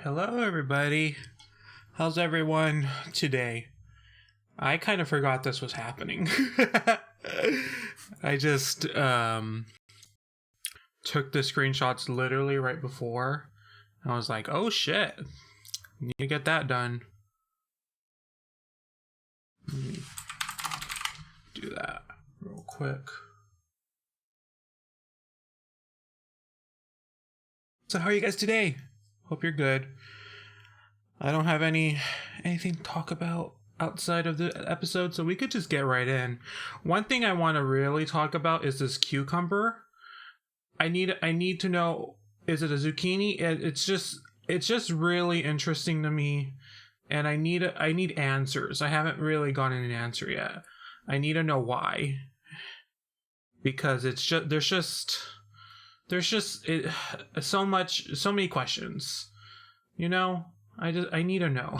Hello, everybody. How's everyone today? I kind of forgot this was happening. I just took the screenshots literally right before. I was like, oh shit, need to get that done. Let me do that real quick. So how are you guys today? Hope you're good. I don't have anything to talk about outside of the episode, so we could just get right in. One thing I want to really talk about is this cucumber. I need to know, is it a zucchini? It's just really interesting to me, and I need answers. I haven't really gotten an answer yet. I need to know why, because there's just so many questions, you know. I need to know.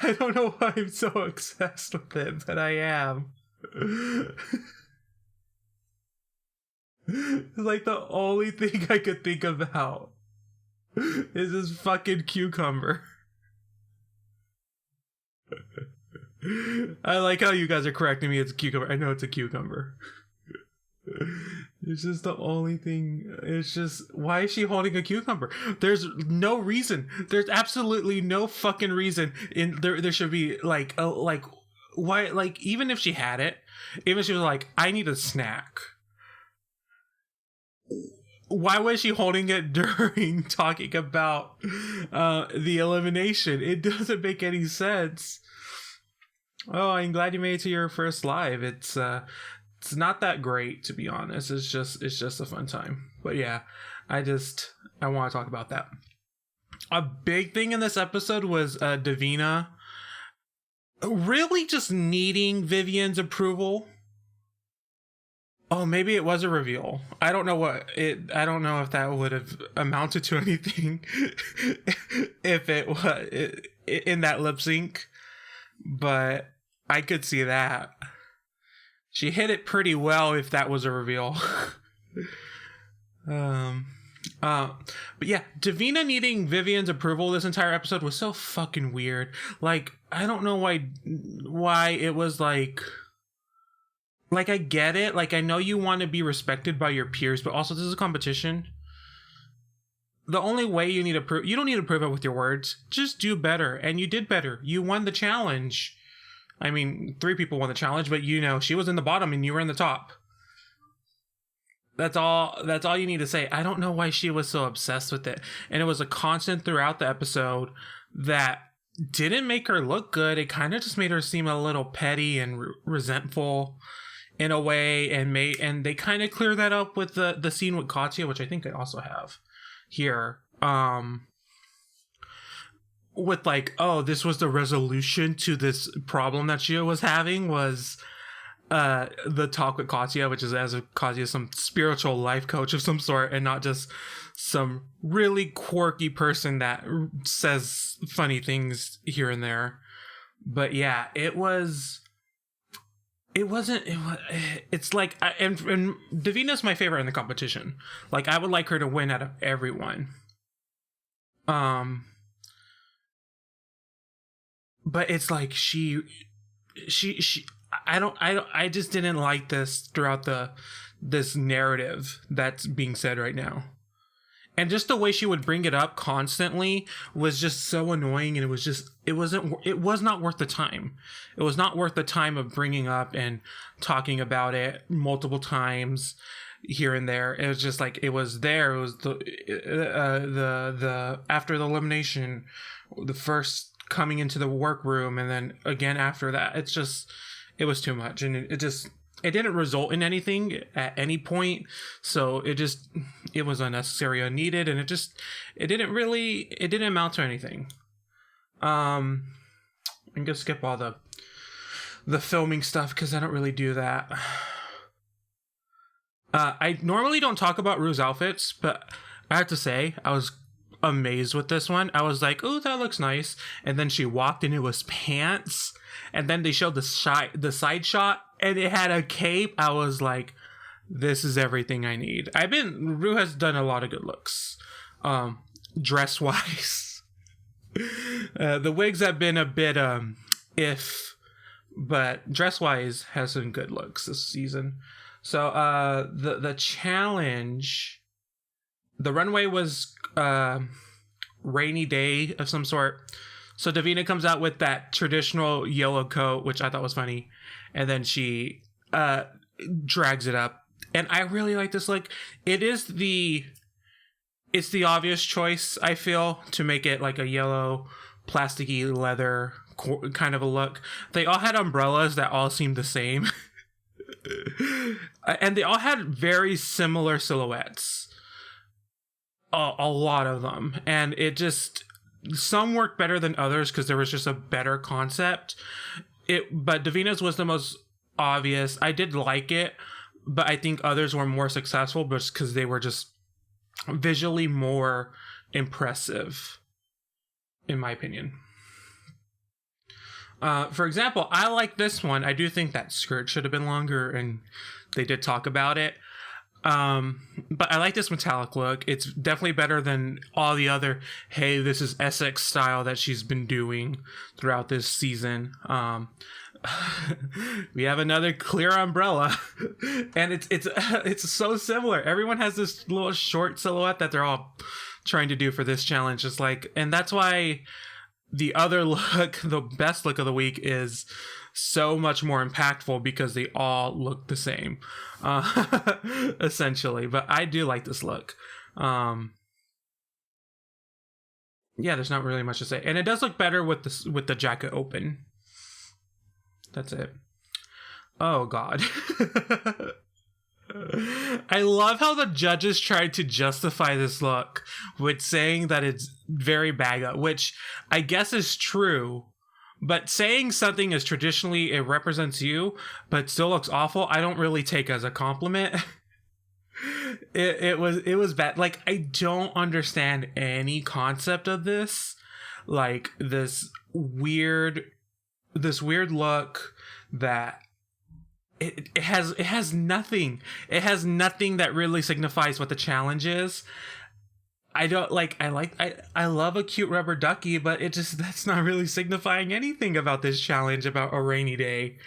I don't know why I'm so obsessed with it, but I am. It's like the only thing I could think about is this fucking cucumber. I like how you guys are correcting me. It's a cucumber. I know it's a cucumber. It's just the only thing. It's just, why is she holding a cucumber? There's no reason. There's absolutely no fucking reason. There should be like why, like, even if she had it, even if she was like, I need a snack, why was she holding it during talking about the elimination? It doesn't make any sense. Oh, I'm glad you made it to your first live. It's not that great, to be honest. It's just a fun time. But yeah, I want to talk about that. A big thing in this episode was Davina really just needing Vivian's approval. Oh, maybe it was a reveal. I don't know if that would have amounted to anything if it was in that lip sync, but I could see that. She hit it pretty well if that was a reveal. But yeah, Davina needing Vivian's approval this entire episode was so fucking weird. Like, I don't know why it was like I get it. Like, I know you want to be respected by your peers, but also this is a competition. The only way you don't need to prove it with your words. Just do better. And you did better. You won the challenge. I mean, 3 people won the challenge, but you know, she was in the bottom and you were in the top. That's all you need to say. I don't know why she was so obsessed with it. And it was a constant throughout the episode that didn't make her look good. It kind of just made her seem a little petty and resentful in a way, and they kind of clear that up with the scene with Katya, which I think I also have here. With like, oh, this was the resolution to this problem that she was having, was the talk with Katya, which is as if Katya is some spiritual life coach of some sort and not just some really quirky person that says funny things here and there. But yeah, it's like, and Davina's my favorite in the competition. Like, I would like her to win out of everyone. But it's like I just didn't like this throughout this narrative that's being said right now. And just the way she would bring it up constantly was just so annoying, and it was not worth the time. It was not worth the time of bringing up and talking about it multiple times here and there. It was just like, it was there. It was the after the elimination, the first coming into the workroom, and then again after that. It was too much, and it didn't result in anything at any point, so it was unnecessary, unneeded, and it didn't amount to anything. I'm gonna skip all the filming stuff because I don't really do that. I normally don't talk about Rue's outfits, but I have to say I was amazed with this one. I was like, oh, that looks nice, and then she walked and it was pants, and then they showed the side shot and it had a cape. I was like, This is everything I need. Rue has done a lot of good looks. Dress wise. The wigs have been a bit if, but dress wise has some good looks this season. So the challenge, the runway was rainy day of some sort. So Davina comes out with that traditional yellow coat, which I thought was funny, and then she drags it up. And I really like this look. It's the obvious choice, I feel, to make it like a yellow plasticky leather kind of a look. They all had umbrellas that all seemed the same. And they all had very similar silhouettes. A lot of them. And it just, some worked better than others because there was just a better concept. But Davina's was the most obvious. I did like it, but I think others were more successful just because they were just visually more impressive, in my opinion. For example, I like this one. I do think that skirt should have been longer, and they did talk about it. But I like this metallic look. It's definitely better than all the other, hey, this is Essex style that she's been doing throughout this season. We have another clear umbrella, and it's so similar. Everyone has this little short silhouette that they're all trying to do for this challenge. It's like, and that's why the other look, the best look of the week, is so much more impactful because they all look the same, essentially. But I do like this look. Yeah, there's not really much to say, and it does look better with the jacket open. That's it. Oh God. I love how the judges tried to justify this look with saying that it's very bagga, which I guess is true. But saying something is traditionally, it represents you, but still looks awful, I don't really take as a compliment. It was bad. Like, I don't understand any concept of this. Like, this weird look that it has nothing. It has nothing that really signifies what the challenge is. I love a cute rubber ducky, but that's not really signifying anything about this challenge about a rainy day.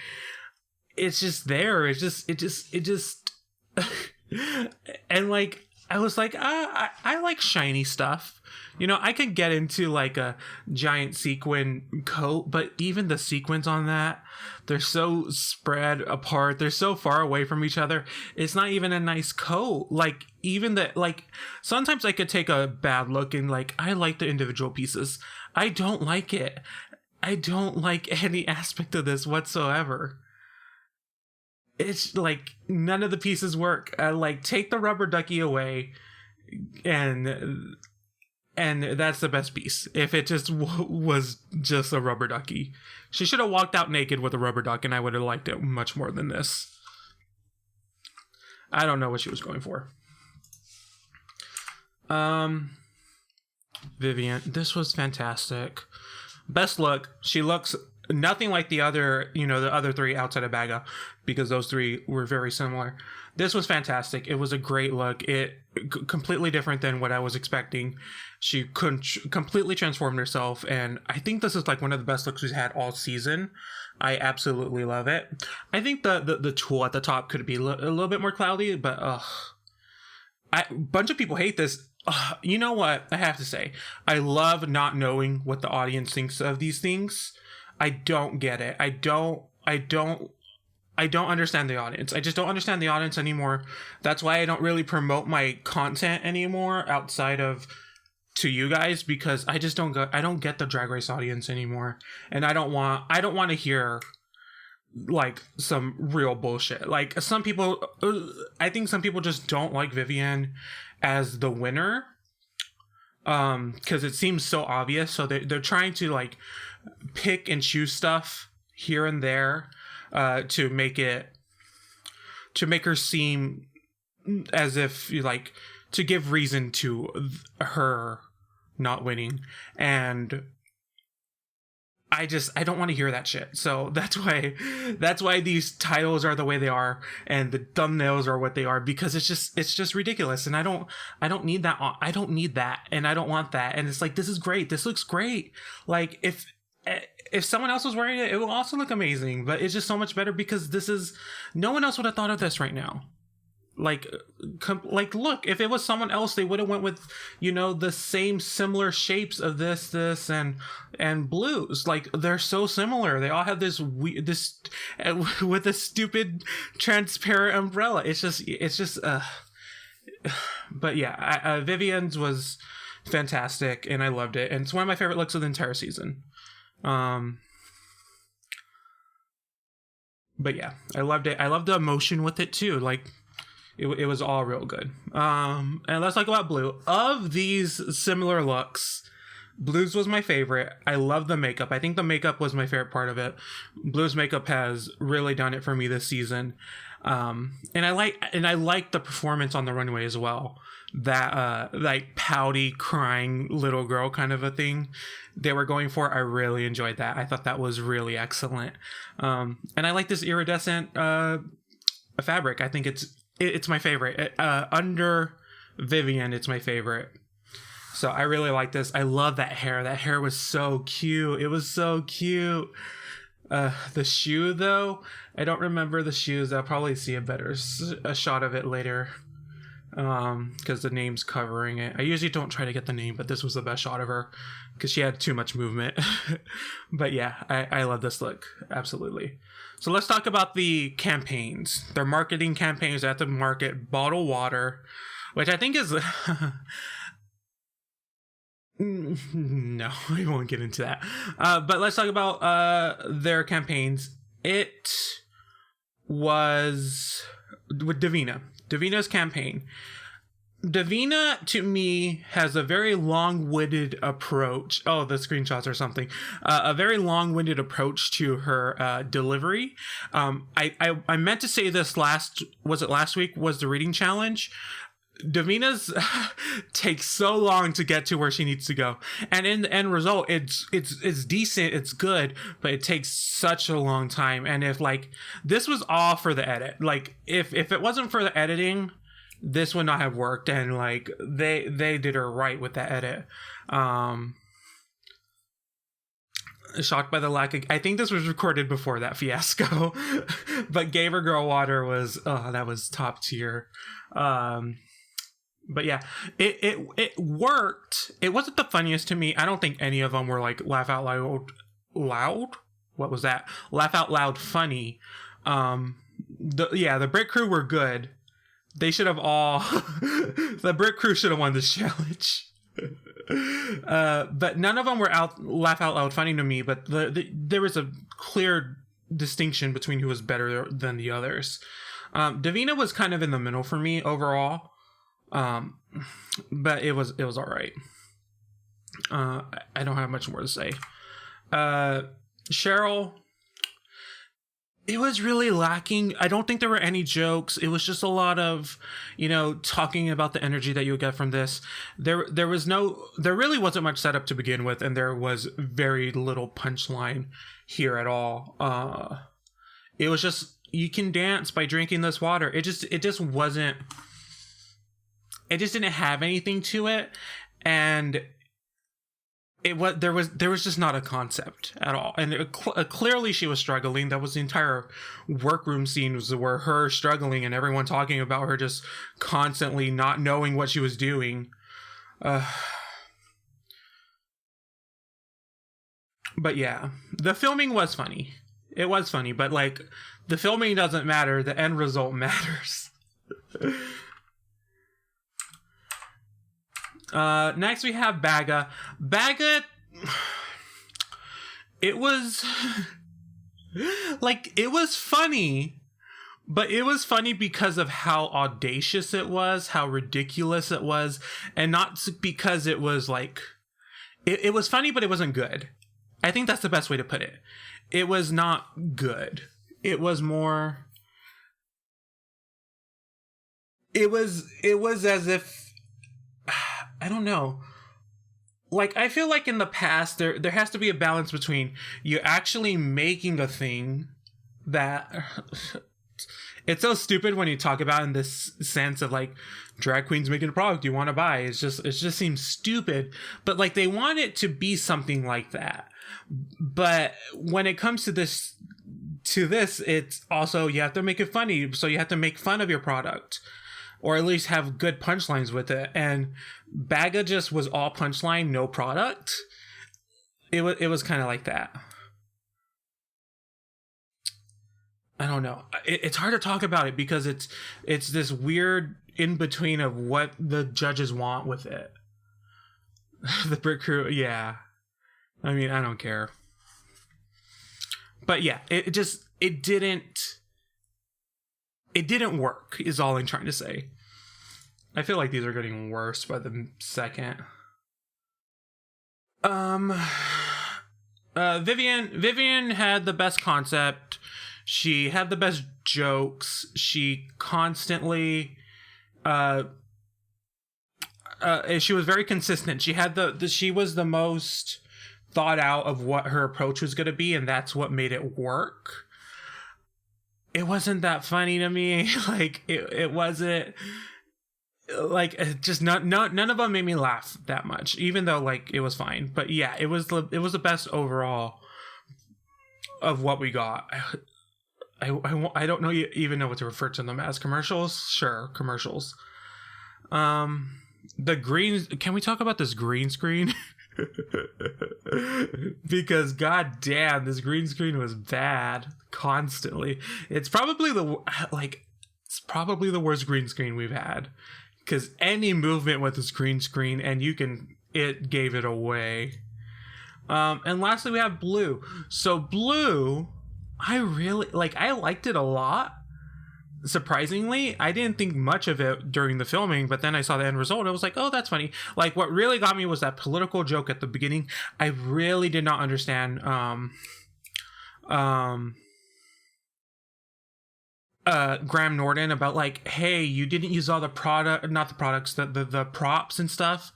It's just there. It just and like, I was like, I like shiny stuff. You know, I could get into like a giant sequin coat, but even the sequins on that, they're so spread apart. They're so far away from each other. It's not even a nice coat. Like, even sometimes I could take a bad look and like, I like the individual pieces. I don't like it. I don't like any aspect of this whatsoever. It's like, none of the pieces work. Like, take the rubber ducky away, and that's the best piece. If it just was just a rubber ducky. She should have walked out naked with a rubber duck, and I would have liked it much more than this. I don't know what she was going for. Vivienne, this was fantastic. Best look. She looks nothing like the other three outside of Bagga, because those three were very similar. This was fantastic. It was a great look. It completely different than what I was expecting. She completely transformed herself, and I think this is like one of the best looks we've had all season. I absolutely love it. I think the tulle at the top could be a little bit more cloudy, but a bunch of people hate this. You know what? I have to say, I love not knowing what the audience thinks of these things. I don't get it. I don't understand the audience. I just don't understand the audience anymore. That's why I don't really promote my content anymore outside of to you guys, because I don't get the Drag Race audience anymore. And I don't want to hear like some real bullshit. Like, I think some people just don't like Vivienne as the winner. Because it seems so obvious. So they're trying to like pick and choose stuff here and there to make her seem as if like to give reason to her not winning. And I don't want to hear that shit. So that's why these titles are the way they are and the thumbnails are what they are, because it's just ridiculous, and I don't need that. I don't need that, and I don't want that. And it's like, this is great. This looks great. Like if someone else was wearing it, it will also look amazing, but it's just so much better because no one else would have thought of this right now. Like look, if it was someone else, they would have went with, the same similar shapes of this and blues. Like, they're so similar. They all have this with a stupid transparent umbrella. It's just but yeah, Vivienne's was fantastic, and I loved it, and it's one of my favorite looks of the entire season. But yeah, I loved it. I loved the emotion with it too. Like, it was all real good. And let's talk about Blue. Of these similar looks, Blue's was my favorite. I love the makeup. I think the makeup was my favorite part of it. Blue's makeup has really done it for me this season. And I like the performance on the runway as well. That like pouty, crying little girl kind of a thing they were going for. I really enjoyed that. I thought that was really excellent. And I like this iridescent fabric. I think it's my favorite. Under Vivienne, it's my favorite. So I really like this. I love that hair. That hair was so cute. It was so cute. The shoe, though, I don't remember the shoes. I'll probably see a shot of it later, because the name's covering it. I usually don't try to get the name, but this was the best shot of her because she had too much movement. But yeah, I love this look. Absolutely. So let's talk about the campaigns. Their marketing campaigns. They have to market bottled water, which I think is... No, I won't get into that. But let's talk about their campaigns. It was with Divina. Divina's campaign. Divina, to me, has a very long-winded approach. Oh, the screenshots or something. A very long-winded approach to her delivery. I meant to say this last week was the reading challenge. Divina's takes so long to get to where she needs to go, and in the end result, it's decent, it's good, but it takes such a long time. And if this was all for the edit, if it wasn't for the editing, this would not have worked. And they did her right with that edit. Shocked by the lack of... I think this was recorded before that fiasco, but Gave Her Girl Water was... Oh, that was top tier. But yeah, it worked. It wasn't the funniest to me. I don't think any of them were laugh out loud. What was that? Laugh out loud funny. The Brit Crew were good. They should have all... The Brit Crew should have won this challenge. But none of them were laugh out loud funny to me. But there was a clear distinction between who was better than the others. Divina was kind of in the middle for me overall. But it was all right. I don't have much more to say. Cheryl, it was really lacking. I don't think there were any jokes. It was just a lot of, talking about the energy that you would get from this. There really wasn't much setup to begin with, and there was very little punchline here at all. It was just, you can dance by drinking this water. It just wasn't... It just didn't have anything to it, and there was just not a concept at all. And clearly she was struggling. That was the entire workroom scene, were her struggling and everyone talking about her just constantly not knowing what she was doing. But yeah, the filming was funny. It was funny, but the filming doesn't matter. The end result matters. Next we have Baga. Baga, it was it was funny, but it was funny because of how audacious it was, how ridiculous it was, and not because it was it was funny, but it wasn't good. I think that's the best way to put it. It was not good. It was more... It was as if... I don't know. like, I feel like in the past there has to be a balance between you actually making a thing that it's so stupid when you talk about in this sense of like drag queens making a product you want to buy. It just seems stupid, but like they want it to be something like that. But when it comes to this, it's also, you have to make it funny, so you have to make fun of your product, or at least have good punchlines with it. And Baga just was all punchline, no product. It was kind of like that. I don't know. It's hard to talk about it because it's this weird in between of what the judges want with it. The Brit Crew, yeah. I mean, I don't care. But yeah, it didn't work, is all I'm trying to say. I feel like these are getting worse by the second. Vivian had the best concept. She had the best jokes. She constantly she was very consistent. She had she was the most thought out of what her approach was going to be, and that's what made it work. It wasn't that funny to me. Like it wasn't like, just none of them made me laugh that much, even though like it was fine. But yeah, it was the best overall of what we got. I don't know, even know what to refer to them as. Commercials? Sure, commercials. The green, can we talk about this green screen? Because goddamn, this green screen was bad constantly. It's probably the worst green screen we've had, because any movement with this green screen and it gave it away. And lastly we have Blue. So Blue, I liked it a lot. Surprisingly, I didn't think much of it during the filming, but then I saw the end result and I was like, oh, that's funny. Like, what really got me was that political joke at the beginning. I really did not understand Graham Norton about like, hey, you didn't use all the the props and stuff.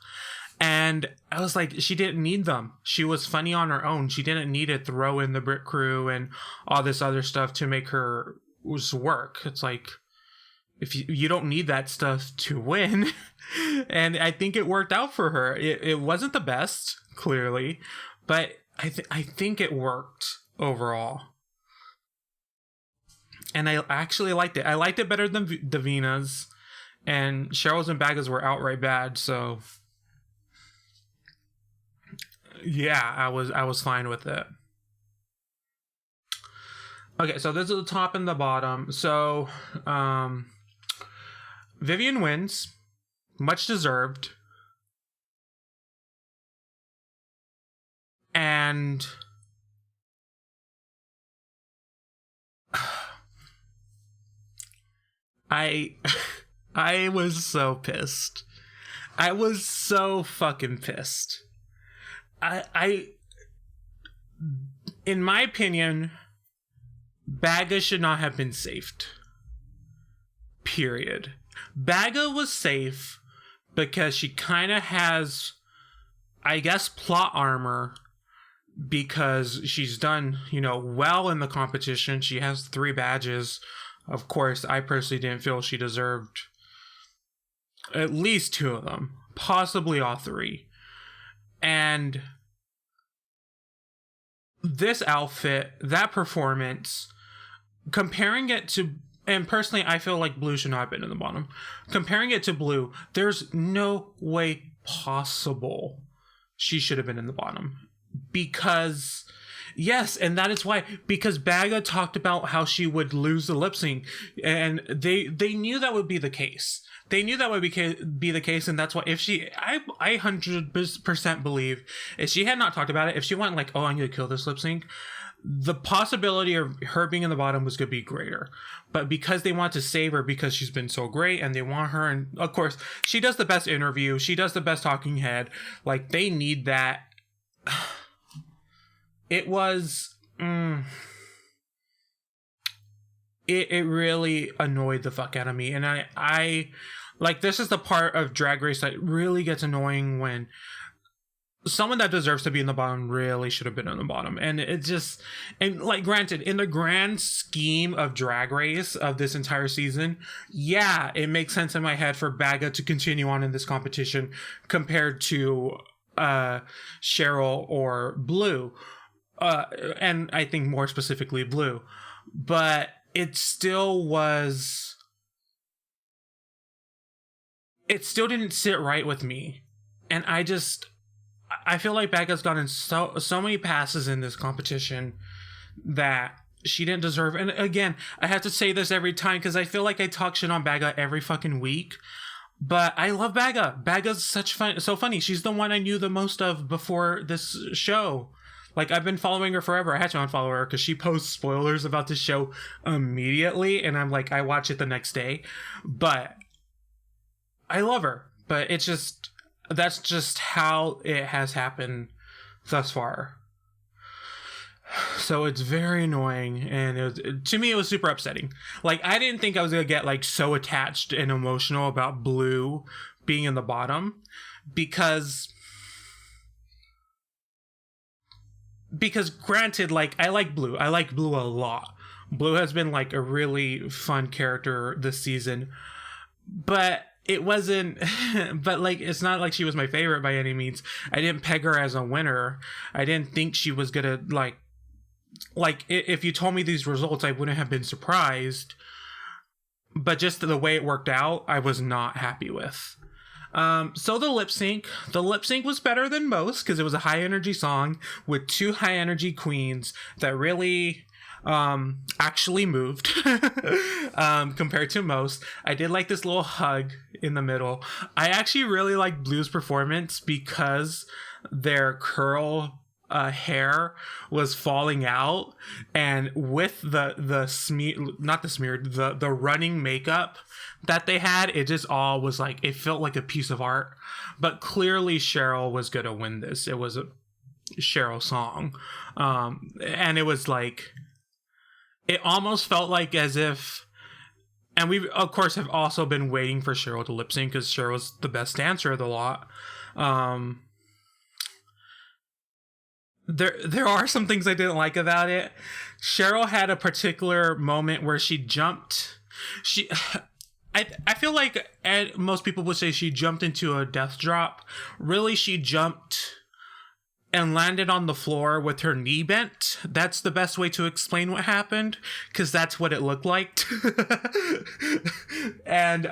And I was like, she didn't need them. She was funny on her own. She didn't need to throw in the Brit Crew and all this other stuff to make her work. It's like, if you don't need that stuff to win. And I think it worked out for her. It wasn't the best, clearly, but I think it worked overall. And I actually liked it. I liked it better than Davina's, and Cheryl's and Baga's were outright bad. So yeah, I was fine with it. Okay, so this is the top and the bottom. So Vivian wins, much deserved. And I was so pissed. I was so fucking pissed. In my opinion, Baga should not have been saved. Period. Baga was safe because she kind of has, I guess, plot armor, because she's done, well in the competition. She has 3 badges. Of course, I personally didn't feel she deserved at least 2 of them, possibly all 3. And this outfit, that performance, comparing it to, and personally I feel like Blue should not have been in the bottom. Comparing it to Blue, there's no way possible she should have been in the bottom. Because, yes, and that is why, because Baga talked about how she would lose the lip sync, and they knew that would be the case. They knew that would be the case, and that's why I 100% believe if she had not talked about it, if she went like, oh, I'm going to kill this lip sync, the possibility of her being in the bottom was going to be greater. But because they want to save her because she's been so great, and they want her, and of course, she does the best interview, she does the best talking head, like, they need that. It was... It really annoyed the fuck out of me. And I like, this is the part of Drag Race that really gets annoying, when someone that deserves to be in the bottom really should have been in the bottom. And it just, and like, granted, in the grand scheme of Drag Race of this entire season, yeah, it makes sense in my head for Baga to continue on in this competition compared to Cheryl or Blue, and I think more specifically Blue. But it still didn't sit right with me. And I feel like Baga's gotten so many passes in this competition that she didn't deserve. And again, I have to say this every time because I feel like I talk shit on Baga every fucking week. But I love Baga. Baga's so funny. She's the one I knew the most of before this show. Like, I've been following her forever. I had to unfollow her because she posts spoilers about the show immediately. And I'm like, I watch it the next day. But I love her. But that's just how it has happened thus far. So it's very annoying, and to me it was super upsetting. Like, I didn't think I was gonna get like so attached and emotional about Blue being in the bottom because granted, like, I like Blue a lot. Blue has been like a really fun character this season, but it wasn't but like, it's not like she was my favorite by any means. I didn't peg her as a winner. I didn't think she was gonna like if you told me these results, I wouldn't have been surprised, but just the way it worked out, I was not happy with. So the lip sync was better than most because it was a high energy song with two high energy queens that really actually moved compared to most. I did like this little hug in the middle. I actually really like Blue's performance because their curl hair was falling out, and with the running makeup that they had, it just all was like, it felt like a piece of art. But clearly Cheryl was gonna win this. It was a Cheryl song, and it was like, it almost felt like as if, and we of course have also been waiting for Cheryl to lip sync because Cheryl's the best dancer of the lot. There are some things I didn't like about it. Cheryl had a particular moment where she jumped. I feel like, and most people would say she jumped into a death drop. Really, she jumped and landed on the floor with her knee bent. That's the best way to explain what happened, because that's what it looked like. and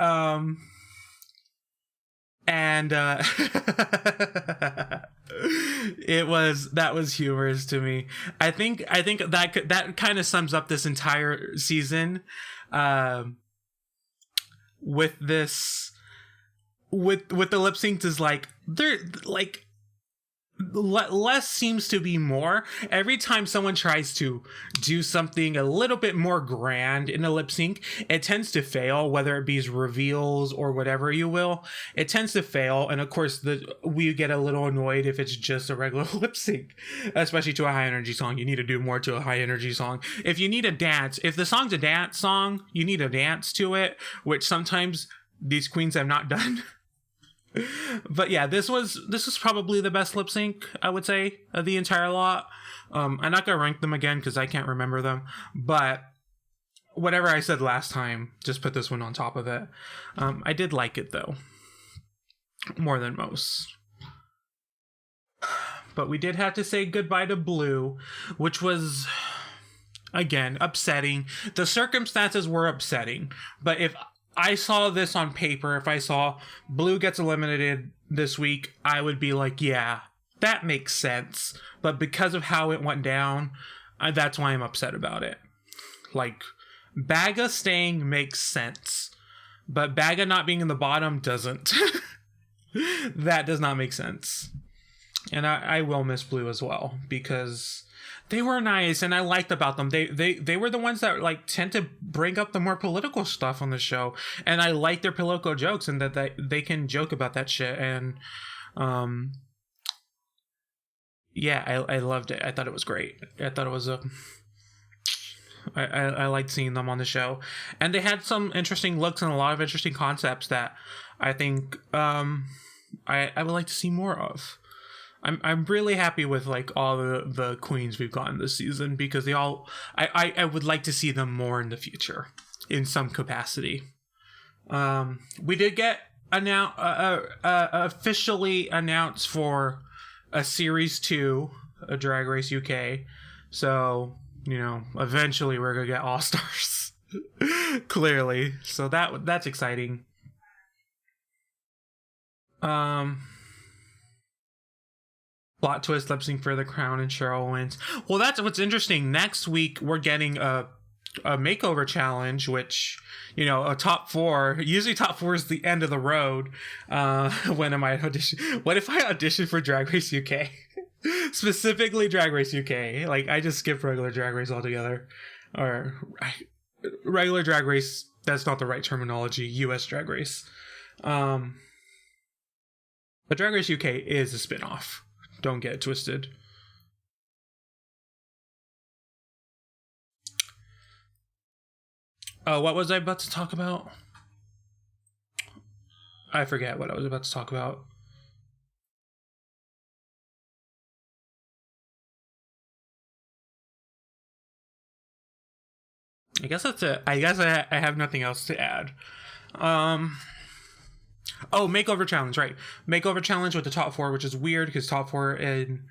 that was humorous to me. I think that kind of sums up this entire season, with the lip syncs, is like, they're like, less seems to be more. Every time someone tries to do something a little bit more grand in a lip sync, it tends to fail, whether it be reveals or whatever you will. It tends to fail, and of course we get a little annoyed if it's just a regular lip sync, especially to a high energy song. You need to do more to a high energy song. If you need a dance, if the song's a dance song, you need a dance to it, which sometimes these queens have not done. But yeah, this was probably the best lip sync, I would say, of the entire lot. I'm not gonna rank them again because I can't remember them, but whatever I said last time, just put this one on top of it. I did like it though, more than most. But we did have to say goodbye to Blue, which was, again, upsetting. The circumstances were upsetting, but if I saw this on paper, if I saw Blue gets eliminated this week, I would be like, yeah, that makes sense. But because of how it went down, that's why I'm upset about it. Like, Baga staying makes sense, but Baga not being in the bottom doesn't. That does not make sense. And I will miss Blue as well, because they were nice and I liked about them. They were the ones that like tend to bring up the more political stuff on the show, and I like their political jokes and that they can joke about that shit. And yeah, I loved it. I thought it was great. I thought it was I liked seeing them on the show, and they had some interesting looks and a lot of interesting concepts that I think I would like to see more of. I'm really happy with like all the queens we've gotten this season, because they all I would like to see them more in the future in some capacity. We did get officially announced for a series 2 of Drag Race UK. So, eventually we're gonna get All Stars. Clearly. So that's exciting. Plot twist, lip sync for the crown, and Cheryl wins. Well, that's what's interesting. Next week we're getting a makeover challenge, which, a top 4. Usually top 4 is the end of the road. When am I audition? What if I audition for Drag Race UK? Specifically Drag Race UK. Like, I just skip regular Drag Race altogether. Or regular Drag Race, that's not the right terminology. US Drag Race. But Drag Race UK is a spin-off. Don't get it twisted. Oh, what was I about to talk about? I forget what I was about to talk about. I guess that's it. I guess I have nothing else to add. Oh, makeover challenge, right? Makeover challenge with the top 4, which is weird because top 4 in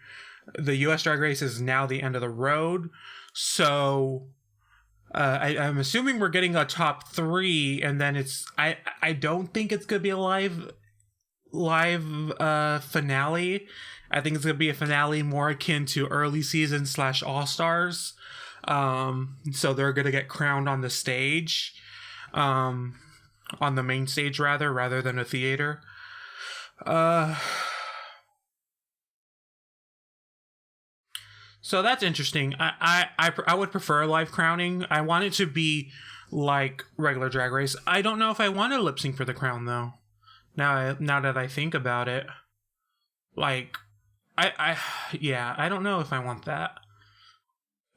the US Drag Race is now the end of the road. So I'm assuming we're getting a top 3, and then it's I don't think it's gonna be a live finale. I think it's gonna be a finale more akin to early season / All Stars. So they're gonna get crowned on the stage. On the main stage rather than a theater. So that's interesting. I would prefer a live crowning. I want it to be like regular Drag Race. I don't know if I want to lip sync for the crown though. Now that I think about it, like I don't know if I want that.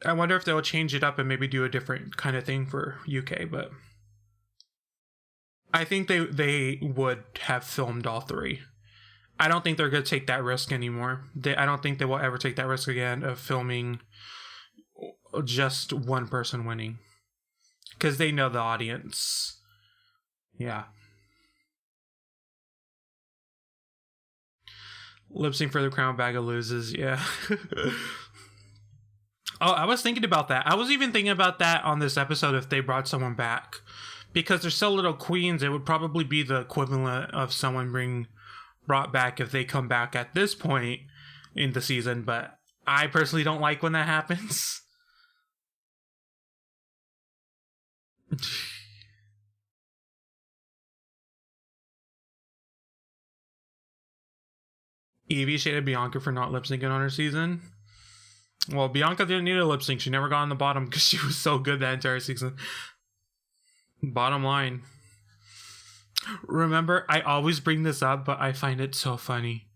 I wonder if they'll change it up and maybe do a different kind of thing for UK, but I think they would have filmed all 3. I don't think they're going to take that risk anymore. I don't think they will ever take that risk again of filming just one person winning. Because they know the audience. Yeah. Lip sync for the crown, bag of loses. Yeah. Oh, I was thinking about that. I was even thinking about that on this episode if they brought someone back. Because there's so little queens, it would probably be the equivalent of someone being brought back if they come back at this point in the season. But I personally don't like when that happens. Evie shaded Bianca for not lip syncing on her season. Well, Bianca didn't need a lip sync. She never got on the bottom because she was so good that entire season. Bottom line. Remember, I always bring this up, but I find it so funny.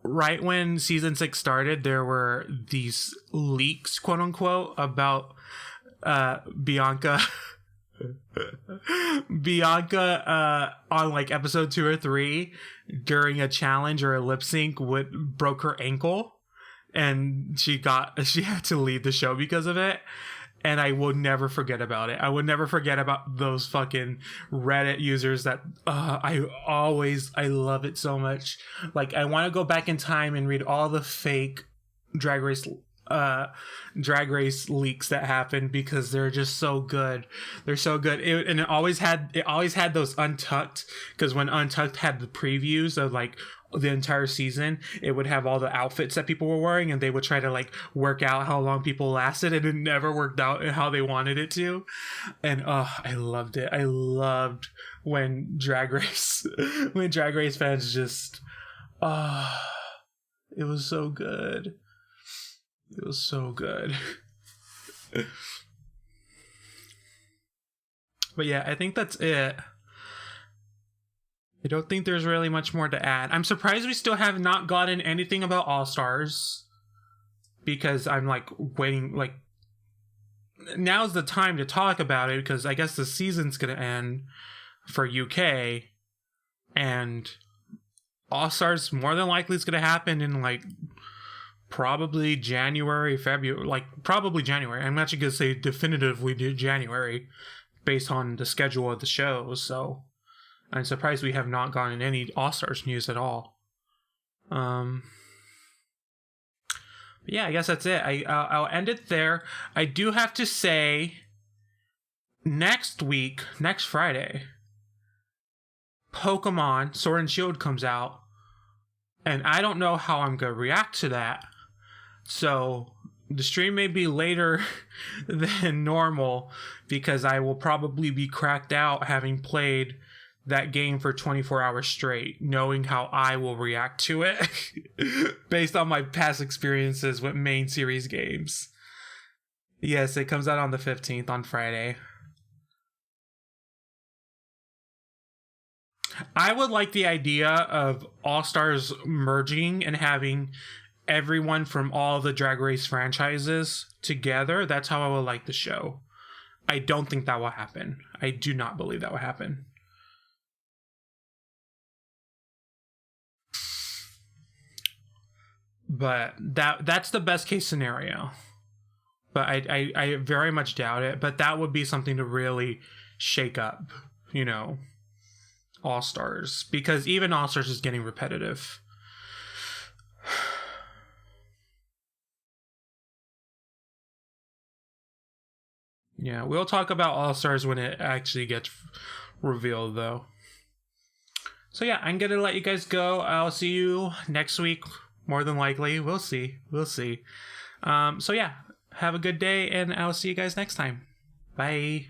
Right when season 6 started, there were these leaks, quote unquote, about Bianca. Bianca on like episode 2 or 3 during a challenge or a lip sync broke her ankle, and she had to leave the show because of it. And I will never forget about it. I would never forget about those fucking Reddit users that I love it so much. Like, I want to go back in time and read all the fake drag race leaks that happened, because they're just so good. They're so good. It always had those Untucked, because when Untucked had the previews of like the entire season, it would have all the outfits that people were wearing, and they would try to like work out how long people lasted, and it never worked out how they wanted it to. And I loved it. I loved when Drag Race fans just it was so good. It was so good. But yeah, I think that's it. I don't think there's really much more to add. I'm surprised we still have not gotten anything about All Stars, because I'm like waiting, like now's the time to talk about it, because I guess the season's gonna end for UK, and All Stars more than likely is going to happen in like probably January, February, like probably January. I'm actually going to say definitively January based on the schedule of the shows. So I'm surprised we have not gotten any All Stars news at all. Yeah, I guess that's it. I'll end it there. I do have to say, next Friday, Pokemon Sword and Shield comes out, and I don't know how I'm gonna react to that. So the stream may be later than normal because I will probably be cracked out having played that game for 24 hours straight, knowing how I will react to it based on my past experiences with main series games. Yes, it comes out on the 15th on Friday. I would like the idea of All Stars merging and having everyone from all the Drag Race franchises together. That's how I would like the show. I don't think that will happen. I do not believe that will happen. But that's the best case scenario. But I very much doubt it. But that would be something to really shake up, you know, All Stars. Because even All Stars is getting repetitive. Yeah, we'll talk about All Stars when it actually gets revealed, though. So yeah, I'm gonna let you guys go. I'll see you next week. More than likely. We'll see. So yeah, have a good day, and I'll see you guys next time. Bye.